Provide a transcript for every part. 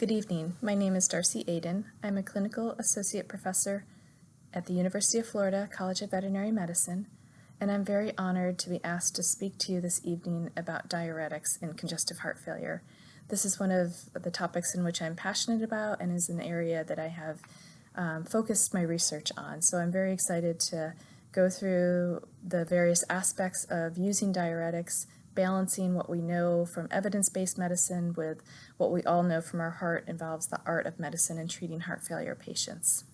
Good evening. My name is Darcy ADIN. I'm a clinical associate professor at the University of Florida College of Veterinary Medicine, and I'm very honored to be asked to speak to you this evening about diuretics in congestive heart failure. This is one of the topics in which I'm passionate about and is an area that I have focused my research on. So I'm very excited to go through the various aspects of using diuretics, balancing what we know from evidence-based medicine with what we all know from our heart involves the art of medicine in treating heart failure patients.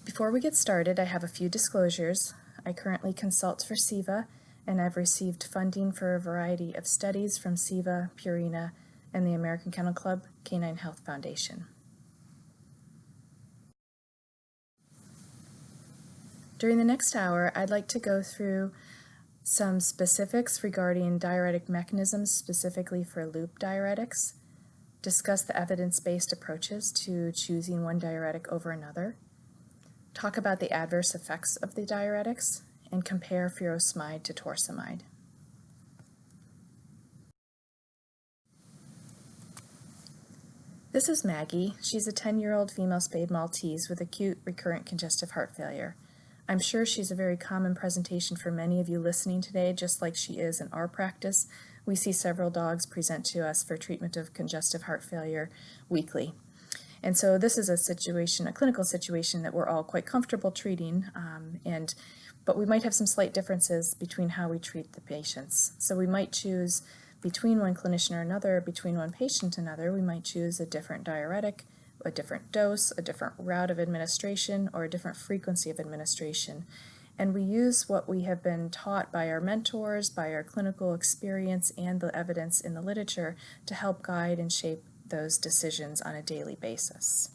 Before we get started, I have a few disclosures. I currently consult for Ceva, and I've received funding for a variety of studies from Ceva, Purina, and the American Kennel Club Canine Health Foundation. During the next hour, I'd like to go through some specifics regarding diuretic mechanisms, specifically for loop diuretics, discuss the evidence-based approaches to choosing one diuretic over another, talk about the adverse effects of the diuretics, and compare furosemide to torsemide. This is Maggie. She's a 10-year-old female spayed Maltese with acute recurrent congestive heart failure. I'm sure she's a very common presentation for many of you listening today, just like she is in our practice. We see several dogs present to us for treatment of congestive heart failure weekly. And so this is a situation, a clinical situation that we're all quite comfortable treating, but we might have some slight differences between how we treat the patients. So we might choose between one clinician or another, between one patient and another, we might choose a different diuretic, a different dose, a different route of administration, or a different frequency of administration. And we use what we have been taught by our mentors, by our clinical experience, and the evidence in the literature to help guide and shape those decisions on a daily basis.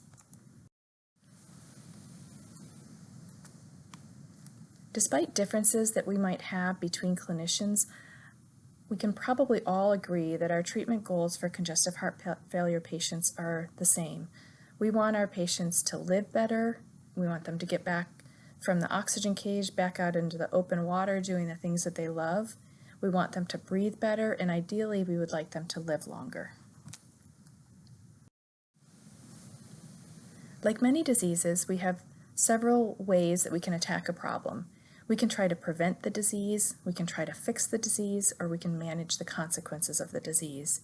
Despite differences that we might have between clinicians, we can probably all agree that our treatment goals for congestive heart failure patients are the same. We want our patients to live better. We want them to get back from the oxygen cage, back out into the open water, doing the things that they love. We want them to breathe better, and ideally, we would like them to live longer. Like many diseases, we have several ways that we can attack a problem. We can try to prevent the disease, we can try to fix the disease, or we can manage the consequences of the disease.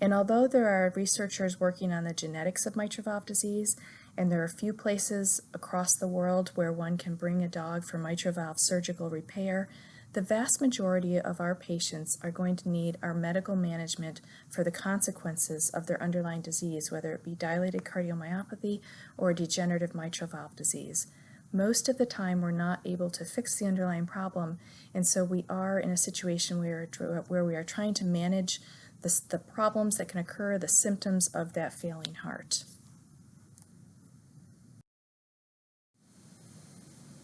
And although there are researchers working on the genetics of mitral valve disease, and there are a few places across the world where one can bring a dog for mitral valve surgical repair, the vast majority of our patients are going to need our medical management for the consequences of their underlying disease, whether it be dilated cardiomyopathy or degenerative mitral valve disease. Most of the time we're not able to fix the underlying problem, and so we are in a situation where we are trying to manage the problems that can occur, the symptoms of that failing heart.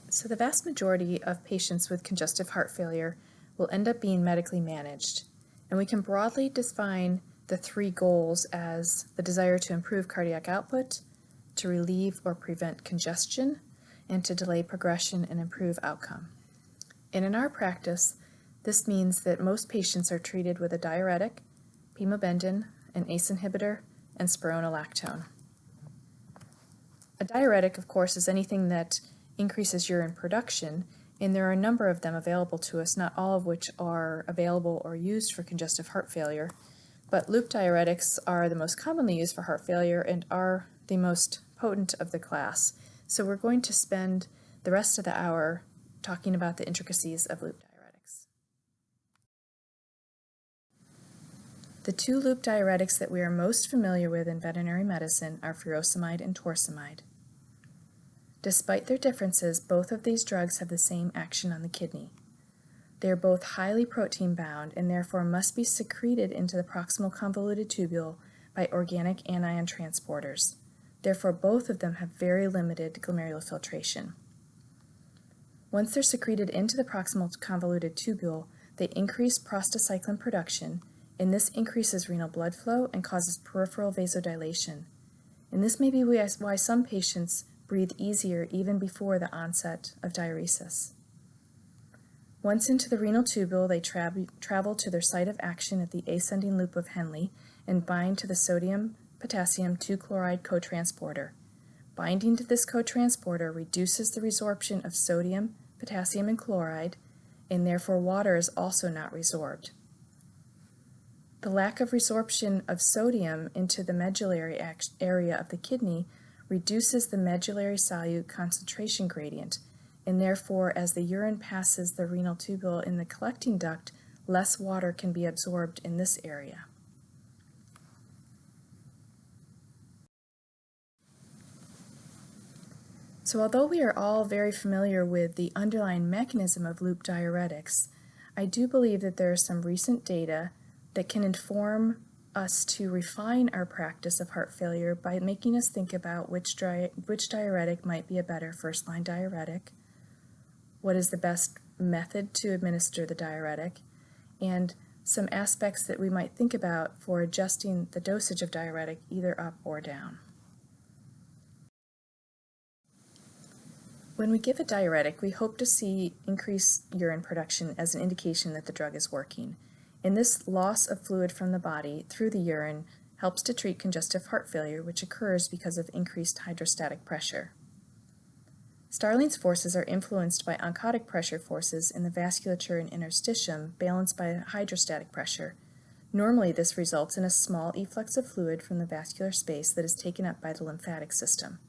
So the vast majority of patients with congestive heart failure will end up being medically managed, and we can broadly define the three goals as the desire to improve cardiac output, to relieve or prevent congestion, and to delay progression and improve outcome. And in our practice, this means that most patients are treated with a diuretic, pemobendin, an ACE inhibitor, and spironolactone. A diuretic, of course, is anything that increases urine production, and there are a number of them available to us, not all of which are available or used for congestive heart failure, but loop diuretics are the most commonly used for heart failure and are the most potent of the class. So we're going to spend the rest of the hour talking about the intricacies of loop diuretics. The two loop diuretics that we are most familiar with in veterinary medicine are furosemide and torsemide. Despite their differences, both of these drugs have the same action on the kidney. They are both highly protein bound and therefore must be secreted into the proximal convoluted tubule by organic anion transporters. Therefore, both of them have very limited glomerular filtration. Once they're secreted into the proximal convoluted tubule, they increase prostacyclin production, and this increases renal blood flow and causes peripheral vasodilation. And this may be why some patients breathe easier even before the onset of diuresis. Once into the renal tubule, they travel to their site of action at the ascending loop of Henle and bind to the sodium-potassium 2-chloride cotransporter. Binding to this cotransporter reduces the resorption of sodium, potassium, and chloride, and therefore water is also not resorbed. The lack of resorption of sodium into the medullary area of the kidney reduces the medullary solute concentration gradient, and therefore as the urine passes the renal tubule in the collecting duct, less water can be absorbed in this area. So although we are all very familiar with the underlying mechanism of loop diuretics, I do believe that there is some recent data that can inform us to refine our practice of heart failure by making us think about which diuretic might be a better first-line diuretic, what is the best method to administer the diuretic, and some aspects that we might think about for adjusting the dosage of diuretic either up or down. When we give a diuretic, we hope to see increased urine production as an indication that the drug is working. And this loss of fluid from the body through the urine helps to treat congestive heart failure, which occurs because of increased hydrostatic pressure. Starling's forces are influenced by oncotic pressure forces in the vasculature and interstitium balanced by hydrostatic pressure. Normally, this results in a small efflux of fluid from the vascular space that is taken up by the lymphatic system.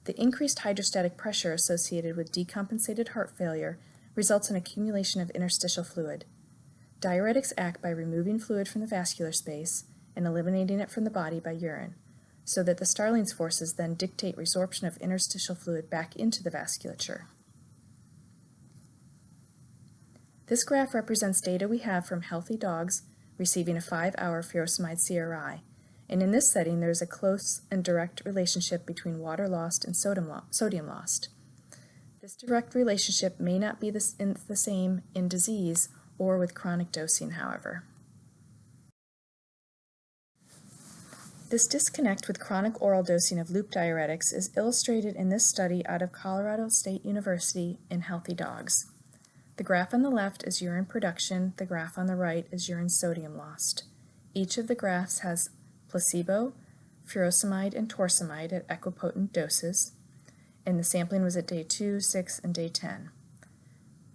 The increased hydrostatic pressure associated with decompensated heart failure results in accumulation of interstitial fluid. Diuretics act by removing fluid from the vascular space and eliminating it from the body by urine, so that the Starling's forces then dictate resorption of interstitial fluid back into the vasculature. This graph represents data we have from healthy dogs receiving a 5-hour furosemide CRI, and in this setting there is a close and direct relationship between water lost and sodium lost. This direct relationship may not be the same in disease or with chronic dosing, however. This disconnect with chronic oral dosing of loop diuretics is illustrated in this study out of Colorado State University in healthy dogs. The graph on the left is urine production, the graph on the right is urine sodium lost. Each of the graphs has placebo, furosemide, and torsemide at equipotent doses, and the sampling was at day 2, 6, and day 10.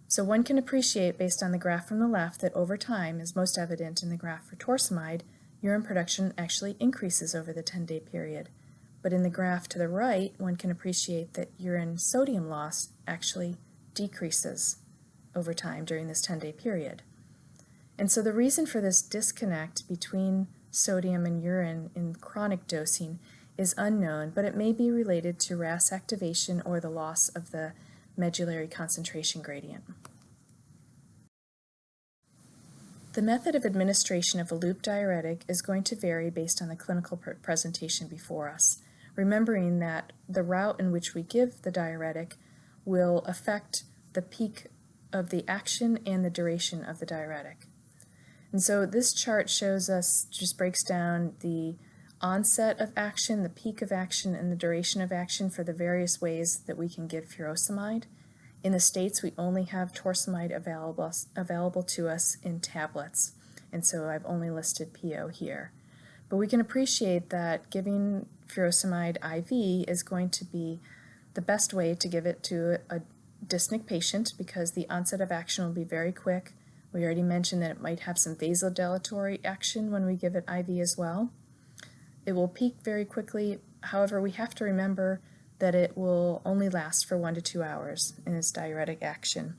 So one can appreciate based on the graph from the left that over time, as most evident in the graph for torsemide, urine production actually increases over the 10-day period. But in the graph to the right, one can appreciate that urine sodium loss actually decreases over time during this 10-day period. And so the reason for this disconnect between sodium and urine in chronic dosing is unknown, but it may be related to RAS activation or the loss of the medullary concentration gradient. The method of administration of a loop diuretic is going to vary based on the clinical presentation before us, remembering that the route in which we give the diuretic will affect the peak of the action and the duration of the diuretic. And so this chart shows us, just breaks down the onset of action, the peak of action, and the duration of action for the various ways that we can give furosemide. In the States, we only have torsemide available to us in tablets, and so I've only listed PO here. But we can appreciate that giving furosemide IV is going to be the best way to give it to a dyspneic patient because the onset of action will be very quick. We already mentioned that it might have some vasodilatory action when we give it IV as well. It will peak very quickly. However, we have to remember that it will only last for 1 to 2 hours in its diuretic action.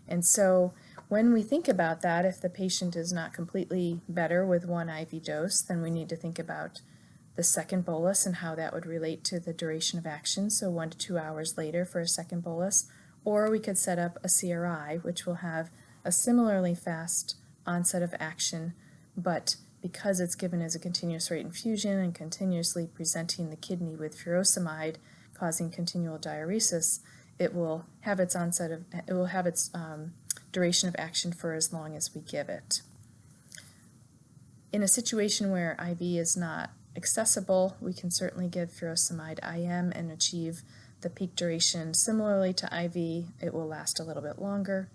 And so when we think about that, if the patient is not completely better with one IV dose, then we need to think about the second bolus and how that would relate to the duration of action, so 1 to 2 hours later for a second bolus. Or we could set up a CRI, which will have a similarly fast onset of action, but because it's given as a continuous rate infusion and continuously presenting the kidney with furosemide, causing continual diuresis, it will have its duration of action for as long as we give it. In a situation where IV is not accessible, we can certainly give furosemide IM and achieve the peak duration. Similarly to IV, it will last a little bit longer.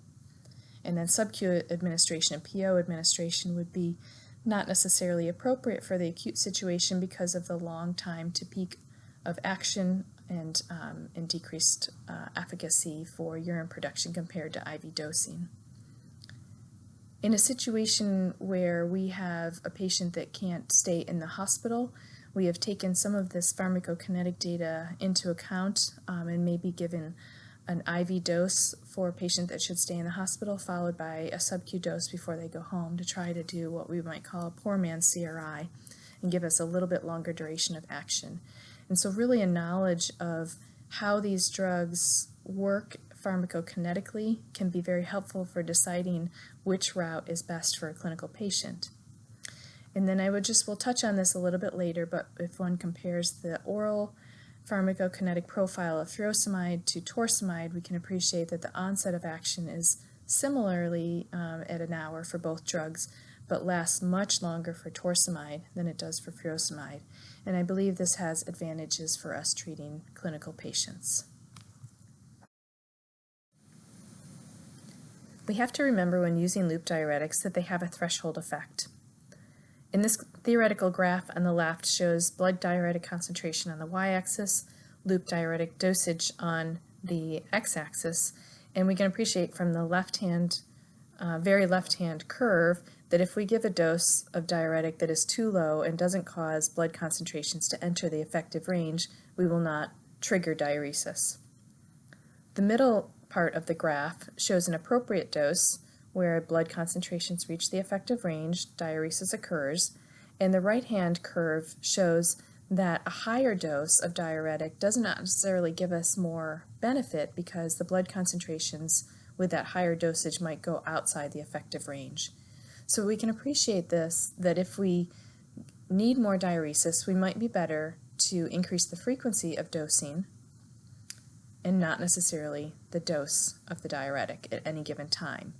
And then sub-Q administration and PO administration would be not necessarily appropriate for the acute situation because of the long time to peak of action and decreased efficacy for urine production compared to IV dosing. In a situation where we have a patient that can't stay in the hospital, we have taken some of this pharmacokinetic data into account and maybe given an IV dose for a patient that should stay in the hospital, followed by a sub-Q dose before they go home to try to do what we might call a poor man's CRI and give us a little bit longer duration of action. And so really a knowledge of how these drugs work pharmacokinetically can be very helpful for deciding which route is best for a clinical patient. And then we'll touch on this a little bit later, but if one compares the oral pharmacokinetic profile of furosemide to torsemide, we can appreciate that the onset of action is similarly at an hour for both drugs, but lasts much longer for torsemide than it does for furosemide. And I believe this has advantages for us treating clinical patients. We have to remember when using loop diuretics that they have a threshold effect. In this theoretical graph on the left shows blood diuretic concentration on the y-axis, loop diuretic dosage on the x-axis, and we can appreciate from the very left-hand curve that if we give a dose of diuretic that is too low and doesn't cause blood concentrations to enter the effective range, we will not trigger diuresis. The middle part of the graph shows an appropriate dose where blood concentrations reach the effective range, diuresis occurs, and the right-hand curve shows that a higher dose of diuretic does not necessarily give us more benefit because the blood concentrations with that higher dosage might go outside the effective range. So we can appreciate this, that if we need more diuresis, we might be better to increase the frequency of dosing and not necessarily the dose of the diuretic at any given time.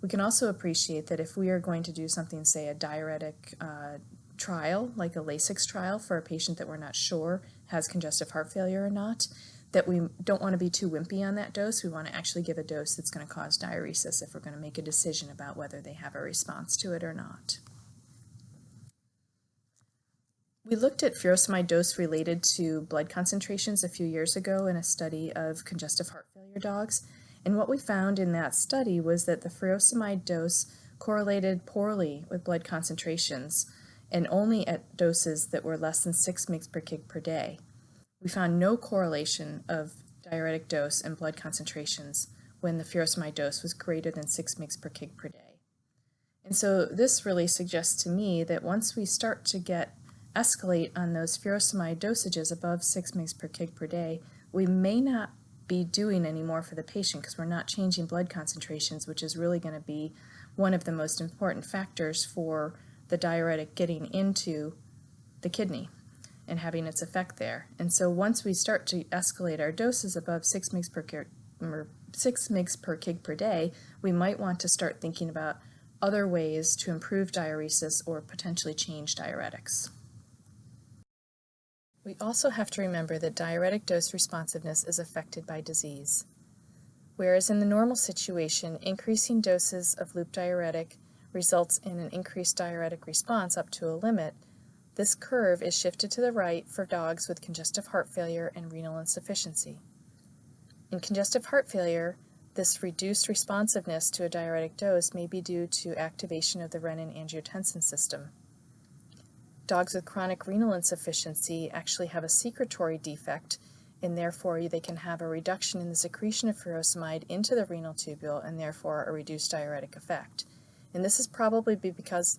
We can also appreciate that if we are going to do something, say a diuretic trial, like a Lasix trial for a patient that we're not sure has congestive heart failure or not, that we don't want to be too wimpy on that dose. We want to actually give a dose that's going to cause diuresis if we're going to make a decision about whether they have a response to it or not. We looked at furosemide dose related to blood concentrations a few years ago in a study of congestive heart failure dogs. And what we found in that study was that the furosemide dose correlated poorly with blood concentrations and only at doses that were less than 6 mg per kg per day. We found no correlation of diuretic dose and blood concentrations when the furosemide dose was greater than 6 mg per kg per day. And so this really suggests to me that once we start to escalate on those furosemide dosages above 6 mg per kg per day, we may not be doing any more for the patient because we're not changing blood concentrations, which is really going to be one of the most important factors for the diuretic getting into the kidney and having its effect there. And so once we start to escalate our doses above 6 mg per kg per day, we might want to start thinking about other ways to improve diuresis or potentially change diuretics. We also have to remember that diuretic dose responsiveness is affected by disease. Whereas in the normal situation, increasing doses of loop diuretic results in an increased diuretic response up to a limit, this curve is shifted to the right for dogs with congestive heart failure and renal insufficiency. In congestive heart failure, this reduced responsiveness to a diuretic dose may be due to activation of the renin-angiotensin system. Dogs with chronic renal insufficiency actually have a secretory defect, and therefore they can have a reduction in the secretion of furosemide into the renal tubule and therefore a reduced diuretic effect. And this is probably because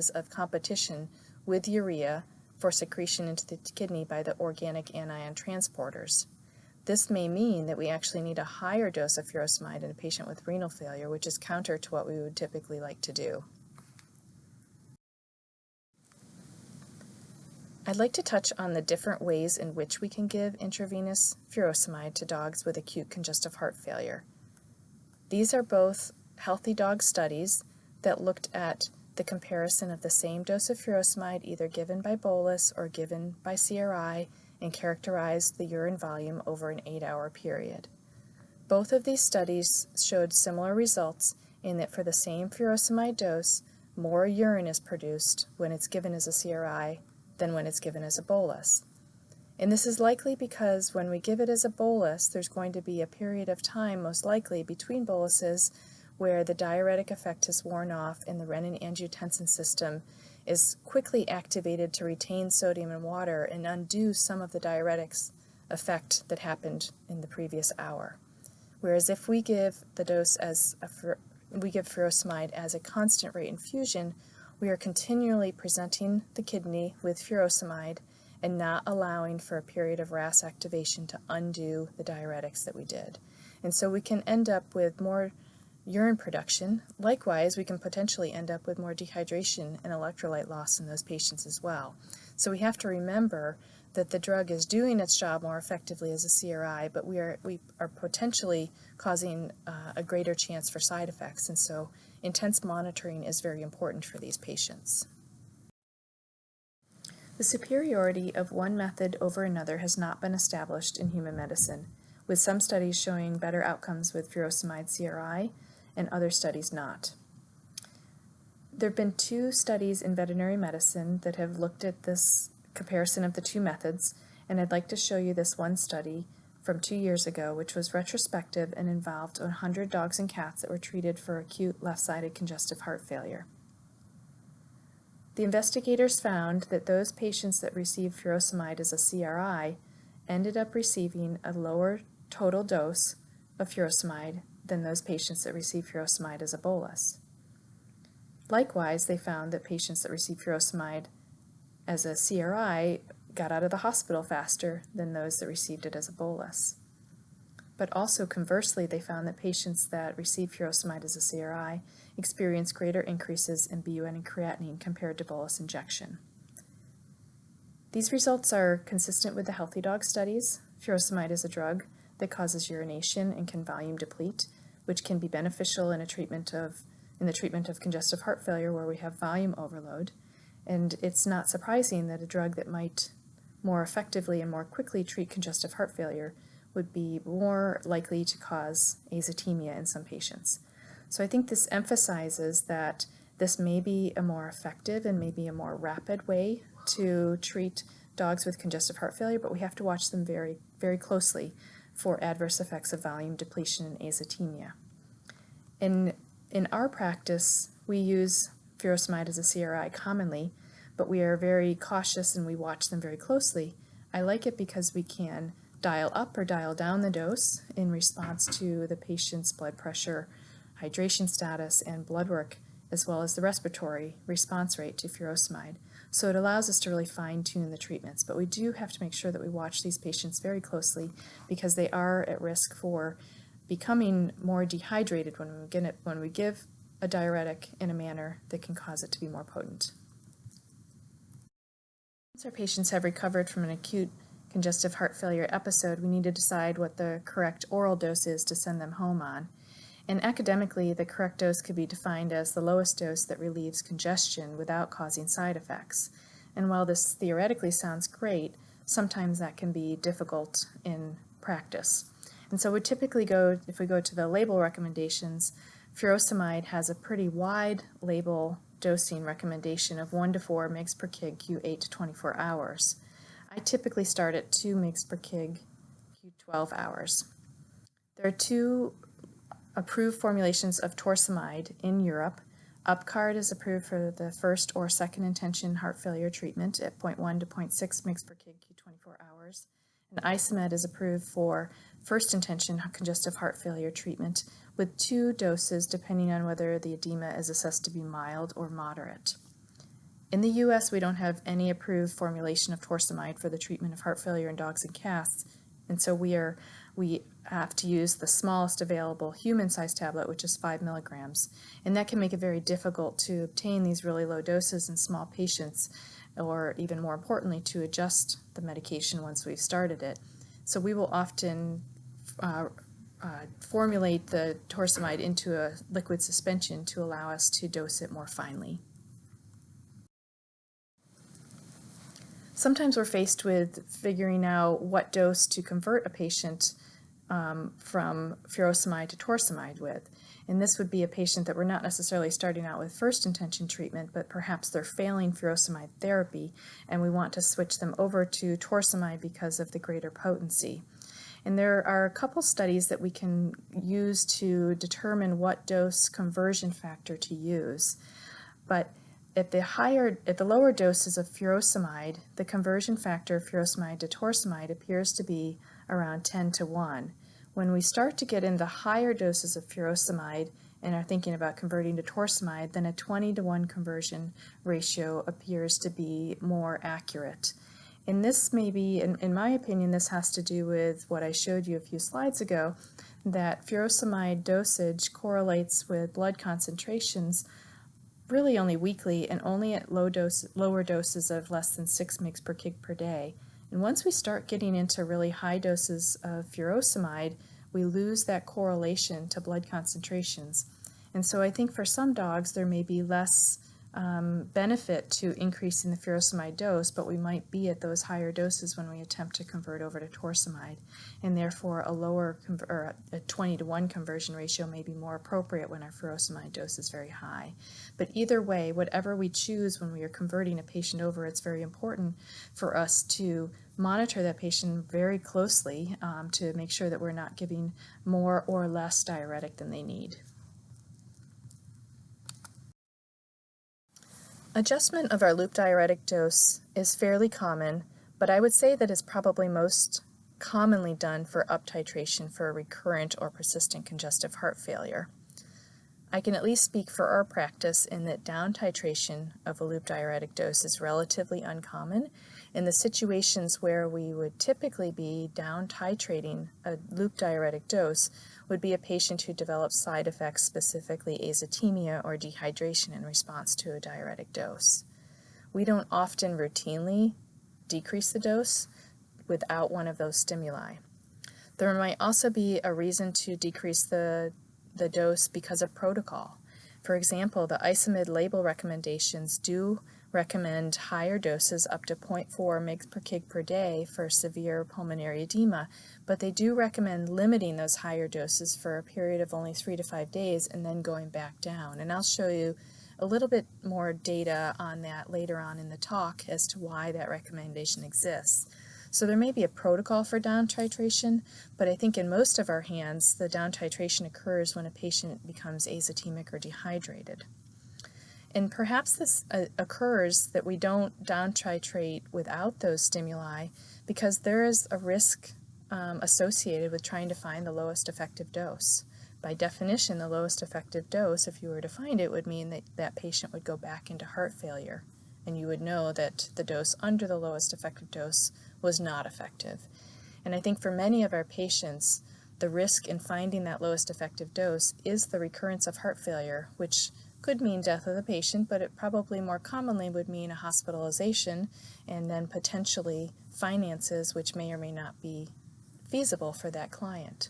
of competition with urea for secretion into the kidney by the organic anion transporters. This may mean that we actually need a higher dose of furosemide in a patient with renal failure, which is counter to what we would typically like to do. I'd like to touch on the different ways in which we can give intravenous furosemide to dogs with acute congestive heart failure. These are both healthy dog studies that looked at the comparison of the same dose of furosemide either given by bolus or given by CRI and characterized the urine volume over an 8-hour period. Both of these studies showed similar results in that for the same furosemide dose, more urine is produced when it's given as a CRI than when it's given as a bolus. And this is likely because when we give it as a bolus, there's going to be a period of time, most likely, between boluses where the diuretic effect has worn off and the renin-angiotensin system is quickly activated to retain sodium and water and undo some of the diuretics effect that happened in the previous hour. Whereas if we give the dose as we give furosemide as a constant rate infusion, we are continually presenting the kidney with furosemide and not allowing for a period of RAS activation to undo the diuretics that we did. And so we can end up with more urine production. Likewise, we can potentially end up with more dehydration and electrolyte loss in those patients as well. So we have to remember that the drug is doing its job more effectively as a CRI, but we are potentially causing a greater chance for side effects, and so intense monitoring is very important for these patients. The superiority of one method over another has not been established in human medicine, with some studies showing better outcomes with furosemide CRI and other studies not. There have been 2 studies in veterinary medicine that have looked at this comparison of the 2 methods, and I'd like to show you this one study from 2 years ago, which was retrospective and involved 100 dogs and cats that were treated for acute left-sided congestive heart failure. The investigators found that those patients that received furosemide as a CRI ended up receiving a lower total dose of furosemide than those patients that received furosemide as a bolus. Likewise, they found that patients that received furosemide as a CRI got out of the hospital faster than those that received it as a bolus. But also conversely, they found that patients that received furosemide as a CRI experienced greater increases in BUN and creatinine compared to bolus injection. These results are consistent with the healthy dog studies. Furosemide is a drug that causes urination and can volume deplete, which can be beneficial in the treatment of congestive heart failure where we have volume overload. And it's not surprising that a drug that might more effectively and more quickly treat congestive heart failure would be more likely to cause azotemia in some patients. So I think this emphasizes that this may be a more effective and maybe a more rapid way to treat dogs with congestive heart failure, but we have to watch them very, very closely for adverse effects of volume depletion and azotemia. In our practice, we use furosemide as a CRI commonly, but we are very cautious and we watch them very closely. I like it because we can dial up or dial down the dose in response to the patient's blood pressure, hydration status, and blood work, as well as the respiratory response rate to furosemide. So it allows us to really fine-tune the treatments, but we do have to make sure that we watch these patients very closely because they are at risk for becoming more dehydrated when we give a diuretic in a manner that can cause it to be more potent. Once our patients have recovered from an acute congestive heart failure episode, we need to decide what the correct oral dose is to send them home on. And academically, the correct dose could be defined as the lowest dose that relieves congestion without causing side effects. And while this theoretically sounds great, sometimes that can be difficult in practice. And so we typically if we go to the label recommendations, furosemide has a pretty wide label dosing recommendation of 1 to 4 mg per kg Q8 to 24 hours. I typically start at 2 mg per kg Q12 hours. There are 2 approved formulations of torsemide in Europe. Upcard is approved for the first or second intention heart failure treatment at 0.1 to 0.6 mg per kg Q24 hours. And Isomed is approved for first intention congestive heart failure treatment with 2 doses depending on whether the edema is assessed to be mild or moderate. In the U.S., we don't have any approved formulation of torsemide for the treatment of heart failure in dogs and cats, and so we have to use the smallest available human-sized tablet, which is 5 milligrams, and that can make it very difficult to obtain these really low doses in small patients, or even more importantly, to adjust the medication once we've started it. So we will often formulate the torsemide into a liquid suspension to allow us to dose it more finely. Sometimes we're faced with figuring out what dose to convert a patient from furosemide to torsemide with. And this would be a patient that we're not necessarily starting out with first intention treatment, but perhaps they're failing furosemide therapy, and we want to switch them over to torsemide because of the greater potency. And there are a couple studies that we can use to determine what dose conversion factor to use. But at the lower doses of furosemide, the conversion factor of furosemide to torsemide appears to be around 10:1. When we start to get into higher doses of furosemide and are thinking about converting to torsemide, then a 20:1 conversion ratio appears to be more accurate. And this may be, in my opinion, this has to do with what I showed you a few slides ago, that furosemide dosage correlates with blood concentrations really only weekly and only at lower doses of less than 6 mg per kg per day. And once we start getting into really high doses of furosemide, we lose that correlation to blood concentrations. And so I think for some dogs there may be less benefit to increasing the furosemide dose, but we might be at those higher doses when we attempt to convert over to torsemide, and therefore a lower or a 20:1 conversion ratio may be more appropriate when our furosemide dose is very high. But either way, whatever we choose when we are converting a patient over, it's very important for us to monitor that patient very closely to make sure that we're not giving more or less diuretic than they need. Adjustment of our loop diuretic dose is fairly common, but I would say that it's probably most commonly done for uptitration for recurrent or persistent congestive heart failure. I can at least speak for our practice in that down titration of a loop diuretic dose is relatively uncommon. In the situations where we would typically be down titrating a loop diuretic dose would be a patient who develops side effects, specifically azotemia or dehydration in response to a diuretic dose. We don't often routinely decrease the dose without one of those stimuli. There might also be a reason to decrease the dose because of protocol. For example, the isomid label recommendations do recommend higher doses up to 0.4 mg per kg per day for severe pulmonary edema, but they do recommend limiting those higher doses for a period of only 3 to 5 days and then going back down. And I'll show you a little bit more data on that later on in the talk as to why that recommendation exists. So there may be a protocol for down titration, but I think in most of our hands the down titration occurs when a patient becomes azotemic or dehydrated. And perhaps this occurs that we don't down titrate without those stimuli because there is a risk associated with trying to find the lowest effective dose. By definition, the lowest effective dose, if you were to find it, would mean that that patient would go back into heart failure, and you would know that the dose under the lowest effective dose was not effective. And I think for many of our patients, the risk in finding that lowest effective dose is the recurrence of heart failure, which could mean death of the patient, but it probably more commonly would mean a hospitalization and then potentially finances, which may or may not be feasible for that client.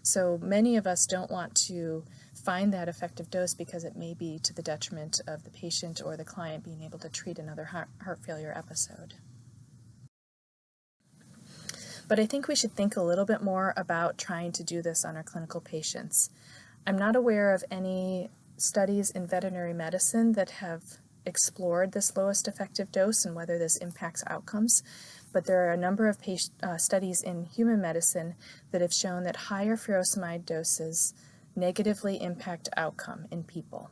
So many of us don't want to find that effective dose because it may be to the detriment of the patient or the client being able to treat another heart failure episode. But I think we should think a little bit more about trying to do this on our clinical patients. I'm not aware of any studies in veterinary medicine that have explored this lowest effective dose and whether this impacts outcomes, but there are a number of studies in human medicine that have shown that higher furosemide doses negatively impact outcome in people.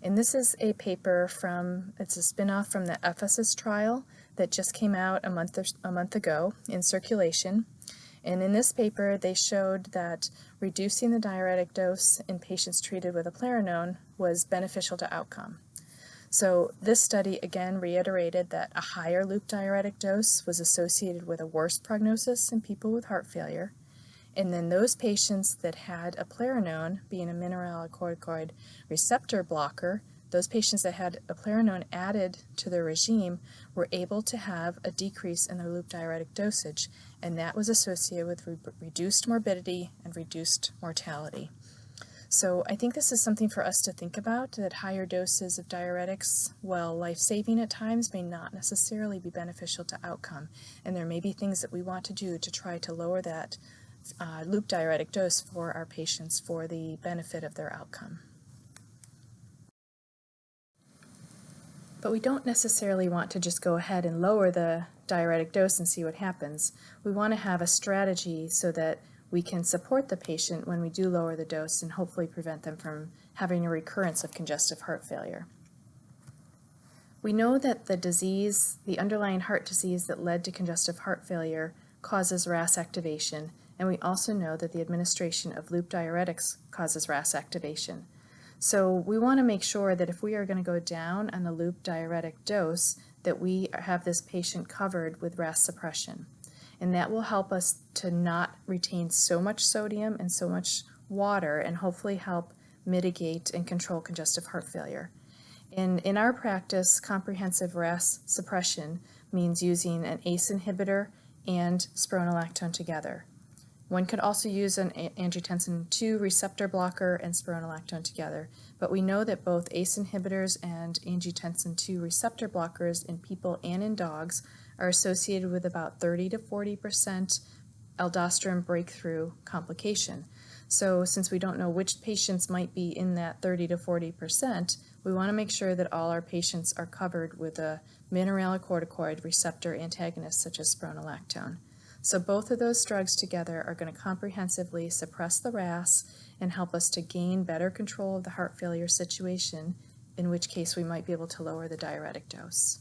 And this is a paper it's a spin-off from the Ephesus trial that just came out a month ago in Circulation. And in this paper, they showed that reducing the diuretic dose in patients treated with eplerenone was beneficial to outcome. So this study again reiterated that a higher loop diuretic dose was associated with a worse prognosis in people with heart failure. And then those patients that had eplerenone, being a mineralocorticoid receptor blocker, those patients that had eplerenone added to their regime were able to have a decrease in their loop diuretic dosage, and that was associated with reduced morbidity and reduced mortality. So I think this is something for us to think about, that higher doses of diuretics, while life-saving at times, may not necessarily be beneficial to outcome, and there may be things that we want to do to try to lower that loop diuretic dose for our patients for the benefit of their outcome. But we don't necessarily want to just go ahead and lower the diuretic dose and see what happens. We want to have a strategy so that we can support the patient when we do lower the dose and hopefully prevent them from having a recurrence of congestive heart failure. We know that the underlying heart disease that led to congestive heart failure causes RAS activation, and we also know that the administration of loop diuretics causes RAS activation. So we want to make sure that if we are going to go down on the loop diuretic dose, that we have this patient covered with RAS suppression. And that will help us to not retain so much sodium and so much water and hopefully help mitigate and control congestive heart failure. In our practice, comprehensive RAS suppression means using an ACE inhibitor and spironolactone together. One could also use an angiotensin II receptor blocker and spironolactone together, but we know that both ACE inhibitors and angiotensin II receptor blockers in people and in dogs are associated with about 30 to 40% aldosterone breakthrough complication. So since we don't know which patients might be in that 30 to 40%, we want to make sure that all our patients are covered with a mineralocorticoid receptor antagonist such as spironolactone. So both of those drugs together are going to comprehensively suppress the RAS and help us to gain better control of the heart failure situation, in which case we might be able to lower the diuretic dose.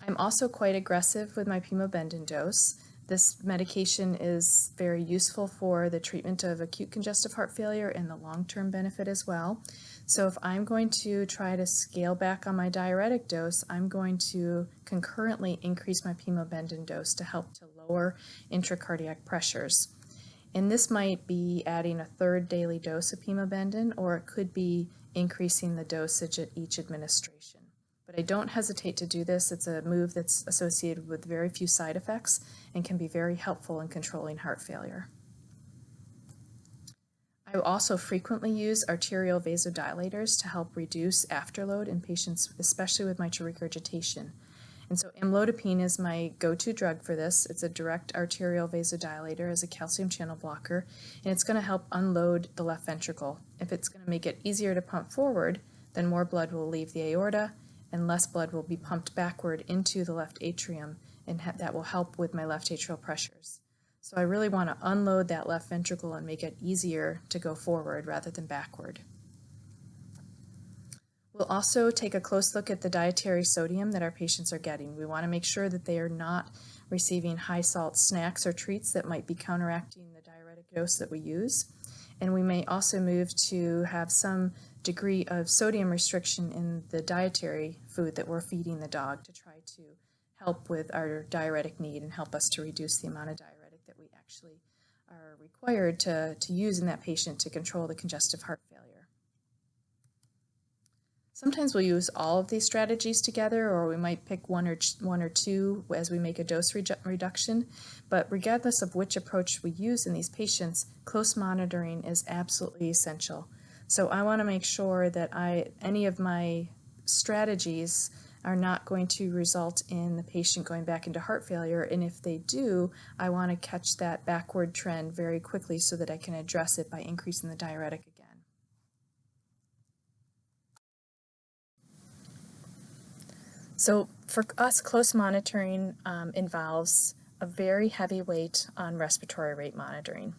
I'm also quite aggressive with my pimobendan dose. This medication is very useful for the treatment of acute congestive heart failure and the long-term benefit as well. So if I'm going to try to scale back on my diuretic dose, I'm going to concurrently increase my pimobendan dose to help to lower intracardiac pressures. And this might be adding a third daily dose of pimobendan, or it could be increasing the dosage at each administration. But I don't hesitate to do this. It's a move that's associated with very few side effects and can be very helpful in controlling heart failure. I also frequently use arterial vasodilators to help reduce afterload in patients, especially with mitral regurgitation. And so amlodipine is my go-to drug for this. It's a direct arterial vasodilator as a calcium channel blocker, and it's going to help unload the left ventricle. If it's going to make it easier to pump forward, then more blood will leave the aorta, and less blood will be pumped backward into the left atrium, and that will help with my left atrial pressures. So I really want to unload that left ventricle and make it easier to go forward rather than backward. We'll also take a close look at the dietary sodium that our patients are getting. We want to make sure that they are not receiving high salt snacks or treats that might be counteracting the diuretic dose that we use. And we may also move to have some degree of sodium restriction in the dietary food that we're feeding the dog to try to help with our diuretic need and help us to reduce the amount of diuretic that we actually are required to use in that patient to control the congestive heart failure. Sometimes we'll use all of these strategies together, or we might pick one or two as we make a dose reduction. But regardless of which approach we use in these patients, close monitoring is absolutely essential. So I want to make sure that any of my strategies are not going to result in the patient going back into heart failure, and if they do, I want to catch that backward trend very quickly so that I can address it by increasing the diuretic again. So for us, close monitoring involves a very heavy weight on respiratory rate monitoring.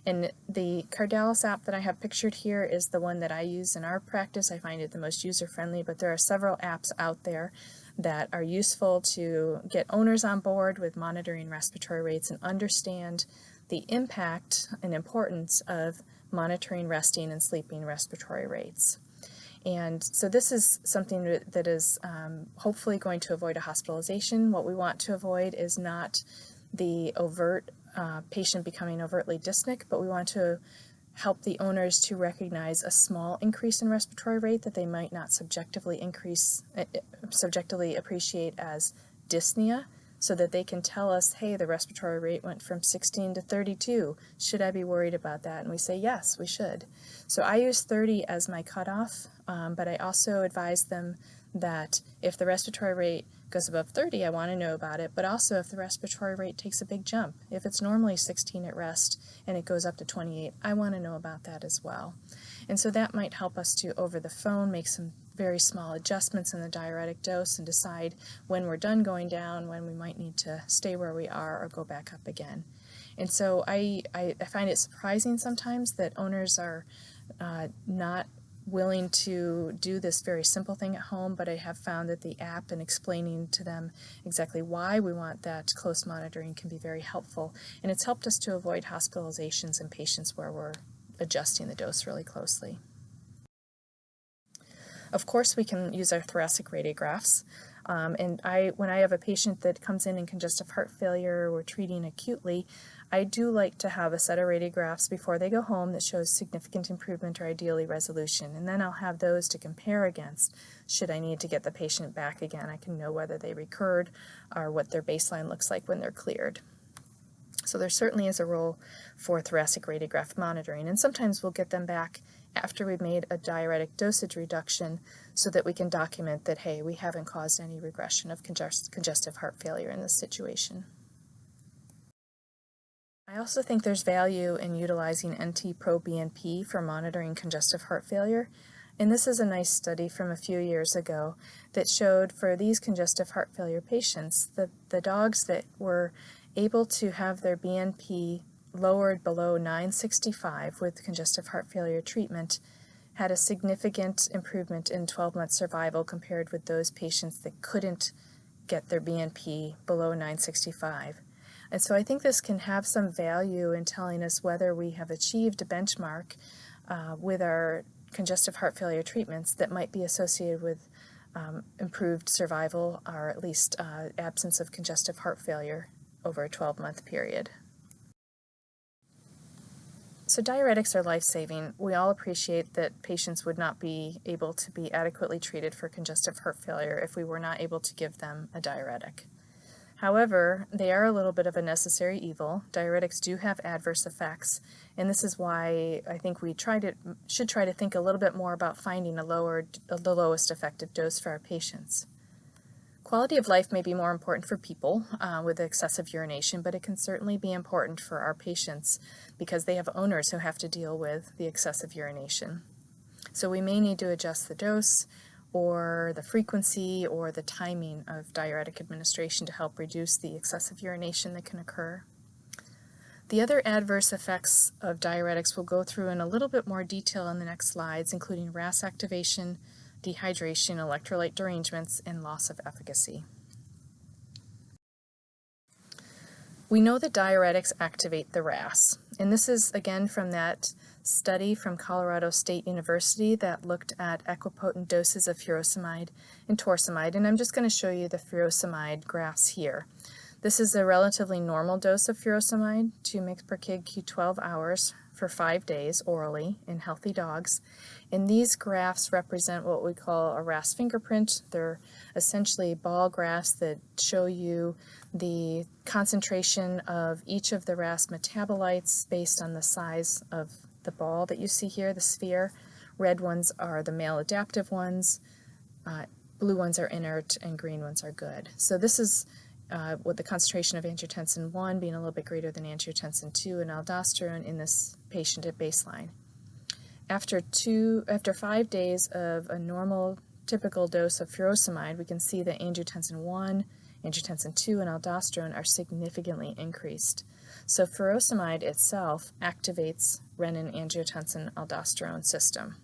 And the Cardiology app that I have pictured here is the one that I use in our practice. I find it the most user-friendly, but there are several apps out there that are useful to get owners on board with monitoring respiratory rates and understand the impact and importance of monitoring resting and sleeping respiratory rates. And so this is something that is hopefully going to avoid a hospitalization. What we want to avoid is not the overt patient becoming overtly dyspneic, but we want to help the owners to recognize a small increase in respiratory rate that they might not subjectively appreciate as dyspnea. so that they can tell us, hey, the respiratory rate went from 16 to 32. Should I be worried about that? And we say, yes, we should. So I use 30 as my cutoff, but I also advise them that if the respiratory rate goes above 30, I want to know about it, but also if the respiratory rate takes a big jump. If it's normally 16 at rest and it goes up to 28, I want to know about that as well. And so that might help us to, over the phone, make some very small adjustments in the diuretic dose and decide when we're done going down, when we might need to stay where we are or go back up again. And so I find it surprising sometimes that owners are not willing to do this very simple thing at home, but I have found that the app and explaining to them exactly why we want that close monitoring can be very helpful, and it's helped us to avoid hospitalizations in patients where we're adjusting the dose really closely. Of course, we can use our thoracic radiographs, and when I have a patient that comes in congestive heart failure, we're treating acutely, I do like to have a set of radiographs before they go home that shows significant improvement or ideally resolution, and then I'll have those to compare against should I need to get the patient back again. I can know whether they recurred or what their baseline looks like when they're cleared. So there certainly is a role for thoracic radiograph monitoring, and sometimes we'll get them back after we've made a diuretic dosage reduction so that we can document that, hey, we haven't caused any regression of congestive heart failure in this situation. I also think there's value in utilizing NT-proBNP for monitoring congestive heart failure, and this is a nice study from a few years ago that showed for these congestive heart failure patients, the dogs that were able to have their BNP lowered below 965 with congestive heart failure treatment had a significant improvement in 12-month survival compared with those patients that couldn't get their BNP below 965. And so I think this can have some value in telling us whether we have achieved a benchmark with our congestive heart failure treatments that might be associated with improved survival or at least absence of congestive heart failure over a 12-month period. So diuretics are life-saving. We all appreciate that patients would not be able to be adequately treated for congestive heart failure if we were not able to give them a diuretic. However, they are a little bit of a necessary evil. Diuretics do have adverse effects, and this is why I think we should try to think a little bit more about finding the lowest effective dose for our patients. Quality of life may be more important for people with excessive urination, but it can certainly be important for our patients because they have owners who have to deal with the excessive urination. So we may need to adjust the dose or the frequency or the timing of diuretic administration to help reduce the excessive urination that can occur. The other adverse effects of diuretics we'll go through in a little bit more detail in the next slides, including RAS activation, dehydration, electrolyte derangements, and loss of efficacy. We know that diuretics activate the RAS, and this is again from that study from Colorado State University that looked at equipotent doses of furosemide and torsemide, and I'm just going to show you the furosemide graphs here. This is a relatively normal dose of furosemide, 2 mg per kg q12 hours for 5 days orally in healthy dogs. And these graphs represent what we call a RAS fingerprint. They're essentially ball graphs that show you the concentration of each of the RAS metabolites based on the size of the ball that you see here, the sphere. Red ones are the maladaptive ones, blue ones are inert, and green ones are good. So this is with the concentration of angiotensin 1 being a little bit greater than angiotensin 2 and aldosterone in this patient at baseline. After 5 days of a normal typical dose of furosemide, we can see that angiotensin 1, angiotensin 2, and aldosterone are significantly increased. So furosemide itself activates renin-angiotensin-aldosterone system.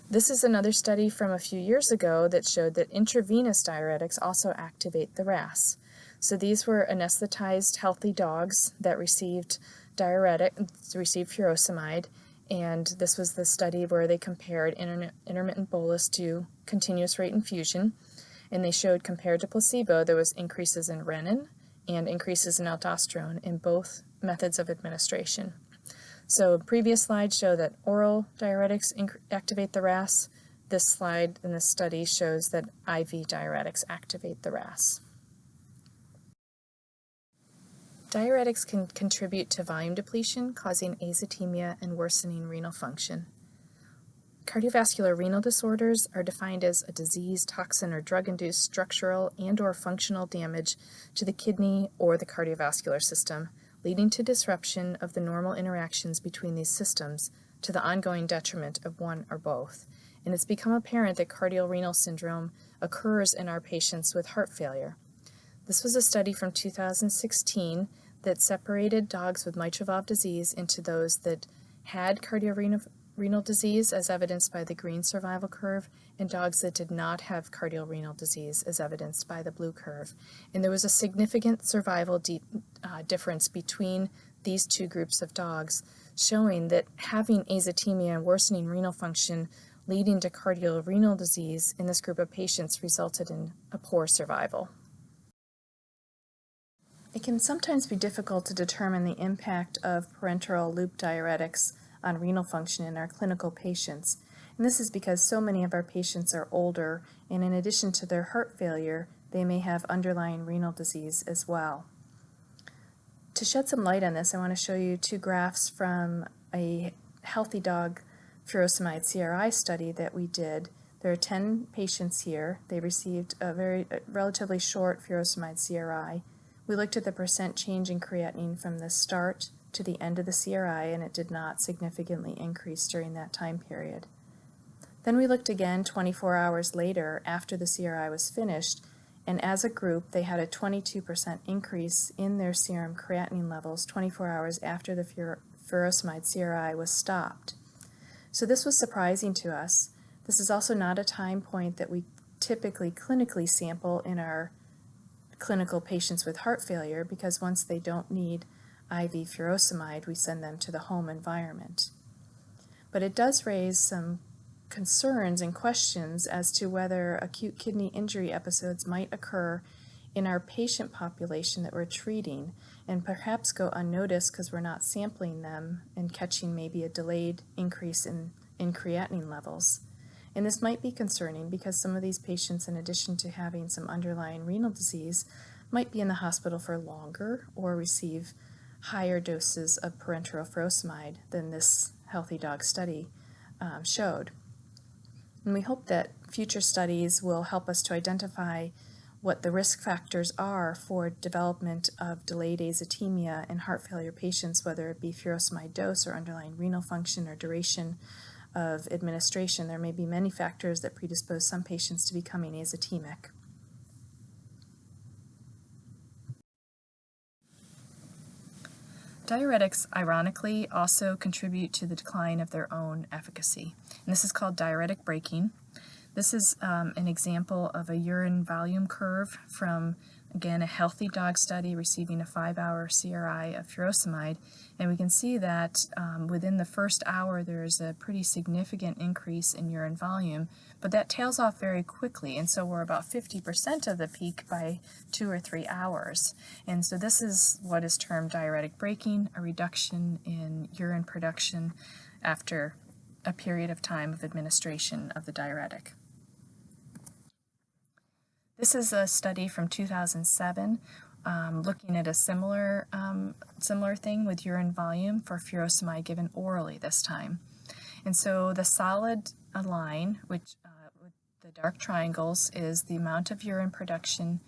This is another study from a few years ago that showed that intravenous diuretics also activate the RAS. So these were anesthetized healthy dogs that received furosemide, and this was the study where they compared intermittent bolus to continuous rate infusion, and they showed compared to placebo there was increases in renin and increases in aldosterone in both methods of administration. So previous slides show that oral diuretics activate the RAS, this slide in this study shows that IV diuretics activate the RAS. Diuretics can contribute to volume depletion, causing azotemia and worsening renal function. Cardiovascular renal disorders are defined as a disease, toxin, or drug-induced structural and/or functional damage to the kidney or the cardiovascular system, leading to disruption of the normal interactions between these systems to the ongoing detriment of one or both. And it's become apparent that cardiorenal syndrome occurs in our patients with heart failure. This was a study from 2016 that separated dogs with mitral valve disease into those that had cardiorenal disease, as evidenced by the green survival curve, and dogs that did not have cardiorenal disease, as evidenced by the blue curve. And there was a significant survival difference between these two groups of dogs, showing that having azotemia and worsening renal function leading to cardiorenal disease in this group of patients resulted in a poor survival. It can sometimes be difficult to determine the impact of parenteral loop diuretics on renal function in our clinical patients. And this is because so many of our patients are older, and in addition to their heart failure, they may have underlying renal disease as well. To shed some light on this, I want to show you two graphs from a healthy dog furosemide CRI study that we did. There are 10 patients here. They received a relatively short furosemide CRI. We looked at the percent change in creatinine from the start to the end of the CRI, and it did not significantly increase during that time period. Then we looked again 24 hours later after the CRI was finished, and as a group they had a 22% increase in their serum creatinine levels 24 hours after the furosemide CRI was stopped. So this was surprising to us. This is also not a time point that we typically clinically sample in our clinical patients with heart failure, because once they don't need IV furosemide, we send them to the home environment. But it does raise some concerns and questions as to whether acute kidney injury episodes might occur in our patient population that we're treating, and perhaps go unnoticed because we're not sampling them and catching maybe a delayed increase in creatinine levels. And this might be concerning because some of these patients, in addition to having some underlying renal disease, might be in the hospital for longer or receive higher doses of parenteral furosemide than this healthy dog study showed. And we hope that future studies will help us to identify what the risk factors are for development of delayed azotemia in heart failure patients, whether it be furosemide dose or underlying renal function or duration of administration. There may be many factors that predispose some patients to becoming azotemic. Diuretics, ironically, also contribute to the decline of their own efficacy, and this is called diuretic braking. This is an example of a urine volume curve from, again, a healthy dog study receiving a 5-hour CRI of furosemide, and we can see that within the first hour there is a pretty significant increase in urine volume, but that tails off very quickly, and so we're about 50% of the peak by 2 or 3 hours. And so this is what is termed diuretic braking, a reduction in urine production after a period of time of administration of the diuretic. This is a study from 2007 looking at a similar thing with urine volume for furosemide given orally this time. And so the solid line, which with the dark triangles, is the amount of urine production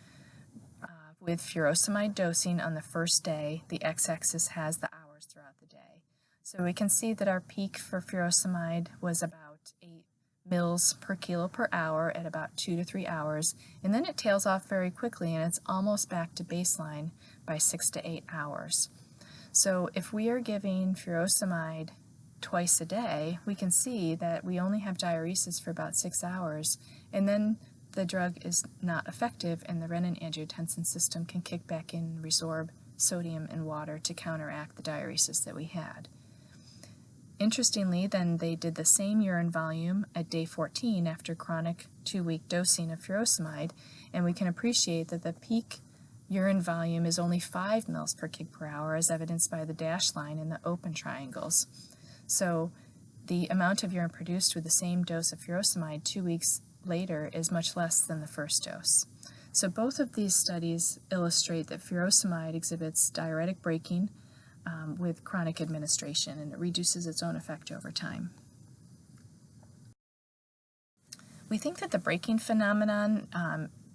with furosemide dosing on the first day. The x-axis has the hours throughout the day. So we can see that our peak for furosemide was about 8 mils per kilo per hour at about 2 to 3 hours, and then it tails off very quickly and it's almost back to baseline by 6 to 8 hours. So if we are giving furosemide twice a day, we can see that we only have diuresis for about 6 hours, and then the drug is not effective and the renin-angiotensin system can kick back in and resorb sodium and water to counteract the diuresis that we had. Interestingly, then they did the same urine volume at day 14 after chronic 2-week dosing of furosemide, and we can appreciate that the peak urine volume is only 5 mils per kg per hour, as evidenced by the dashed line and the open triangles. So the amount of urine produced with the same dose of furosemide 2 weeks later is much less than the first dose. So both of these studies illustrate that furosemide exhibits diuretic breaking with chronic administration, and it reduces its own effect over time. We think that the breaking phenomenon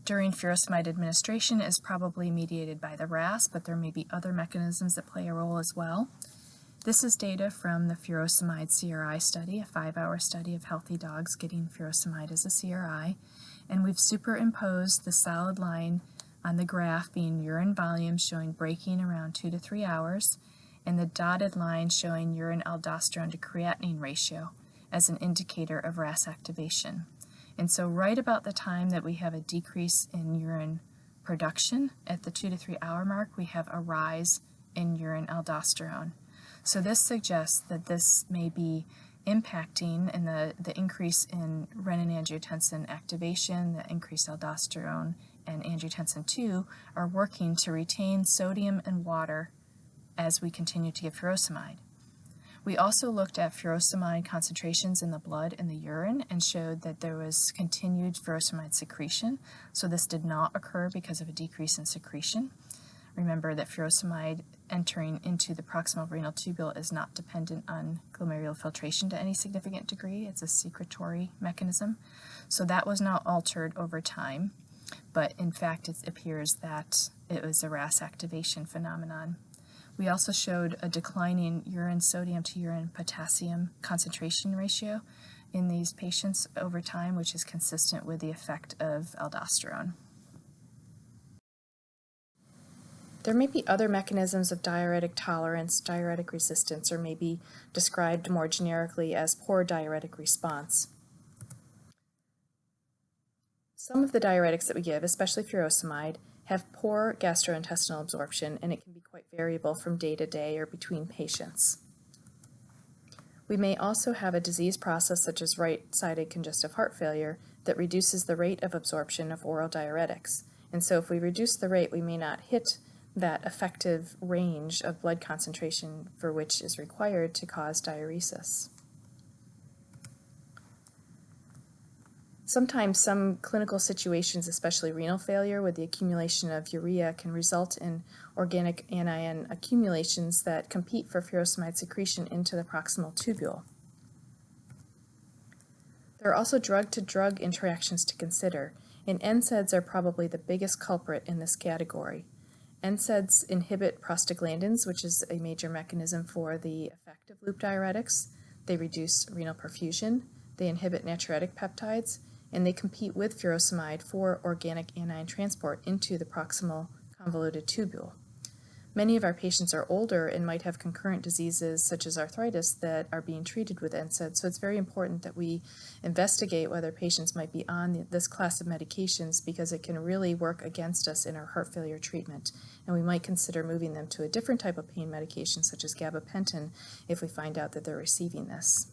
during furosemide administration is probably mediated by the RAS, but there may be other mechanisms that play a role as well. This is data from the furosemide CRI study, a 5-hour study of healthy dogs getting furosemide as a CRI, and we've superimposed the solid line on the graph being urine volume showing breaking around 2 to 3 hours, and the dotted line showing urine aldosterone to creatinine ratio as an indicator of RAS activation. And so right about the time that we have a decrease in urine production, at the 2 to 3 hour mark, we have a rise in urine aldosterone. So this suggests that this may be impacting in the increase in renin-angiotensin activation, the increased aldosterone, and angiotensin II are working to retain sodium and water as we continue to give furosemide. We also looked at furosemide concentrations in the blood and the urine and showed that there was continued furosemide secretion, so this did not occur because of a decrease in secretion. Remember that furosemide entering into the proximal renal tubule is not dependent on glomerular filtration to any significant degree. It's a secretory mechanism. So that was not altered over time, but in fact it appears that it was a RAS activation phenomenon. We also showed a declining urine sodium to urine potassium concentration ratio in these patients over time, which is consistent with the effect of aldosterone. There may be other mechanisms of diuretic tolerance, diuretic resistance, or maybe described more generically as poor diuretic response. Some of the diuretics that we give, especially furosemide, have poor gastrointestinal absorption, and it can be quite variable from day to day or between patients. We may also have a disease process such as right-sided congestive heart failure that reduces the rate of absorption of oral diuretics. And so if we reduce the rate, we may not hit that effective range of blood concentration for which is required to cause diuresis. Sometimes some clinical situations, especially renal failure with the accumulation of urea, can result in organic anion accumulations that compete for furosemide secretion into the proximal tubule. There are also drug-to-drug interactions to consider, and NSAIDs are probably the biggest culprit in this category. NSAIDs inhibit prostaglandins, which is a major mechanism for the effect of loop diuretics. They reduce renal perfusion, they inhibit natriuretic peptides, and they compete with furosemide for organic anion transport into the proximal convoluted tubule. Many of our patients are older and might have concurrent diseases such as arthritis that are being treated with NSAIDs, so it's very important that we investigate whether patients might be on this class of medications because it can really work against us in our heart failure treatment, and we might consider moving them to a different type of pain medication such as gabapentin if we find out that they're receiving this.